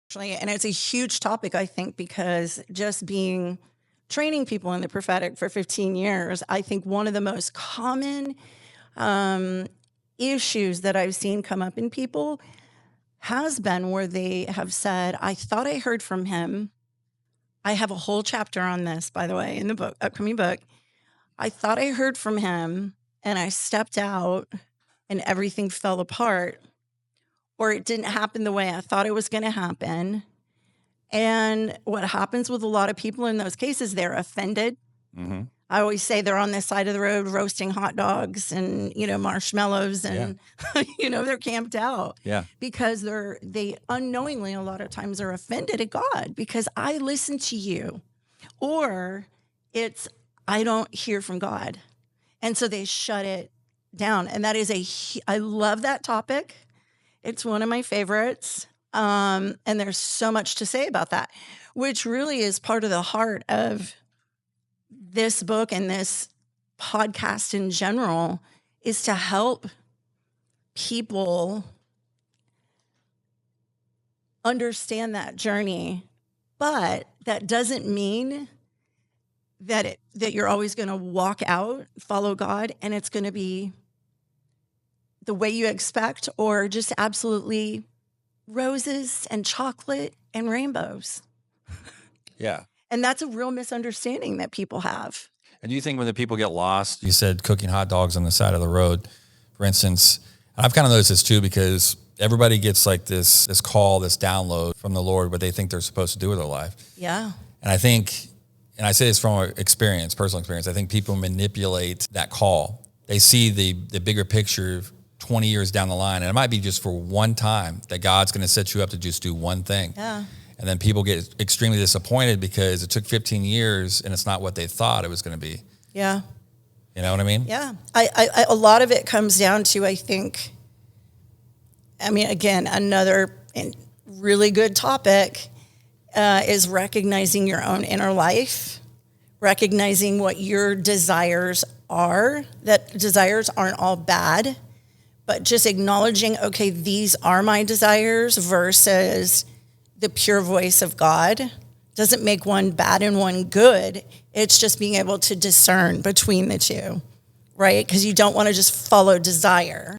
Actually, and it's a huge topic, I think, because just being training people in the prophetic for 15 years, I think one of the most common issues that I've seen come up in people has been where they have said, I thought I heard from him. I have a whole chapter on this, by the way, in the book, upcoming book. I thought I heard from him and I stepped out and everything fell apart, or it didn't happen the way I thought it was going to happen. And what happens with a lot of people in those cases, they're offended. Mm-hmm. I always say they're on this side of the road roasting hot dogs and, marshmallows and, they're camped out. Yeah. Because they unknowingly a lot of times are offended at God because I listen to you, or it's, I don't hear from God. And so they shut it down. And that is I love that topic. It's one of my favorites. And there's so much to say about that, which really is part of the heart of this book and this podcast in general, is to help people understand that journey. But that doesn't mean that you're always going to walk out, follow God, and it's going to be the way you expect, or just absolutely roses and chocolate and rainbows. Yeah. And that's a real misunderstanding that people have. And do you think when the people get lost, you said cooking hot dogs on the side of the road, for instance, I've kind of noticed this too, because everybody gets like this call, this download from the Lord, what they think they're supposed to do with their life. Yeah. And I think, and I say this from experience, personal experience, I think people manipulate that call. They see the bigger picture 20 years down the line, and it might be just for one time that God's going to set you up to just do one thing. Yeah. And then people get extremely disappointed because it took 15 years and it's not what they thought it was going to be. Yeah. You know what I mean? Yeah. I a lot of it comes down to, I think, again, another really good topic is recognizing your own inner life, recognizing what your desires are, that desires aren't all bad, but just acknowledging, okay, these are my desires versus the pure voice of God. Doesn't make one bad and one good. It's just being able to discern between the two, right? Because you don't want to just follow desire.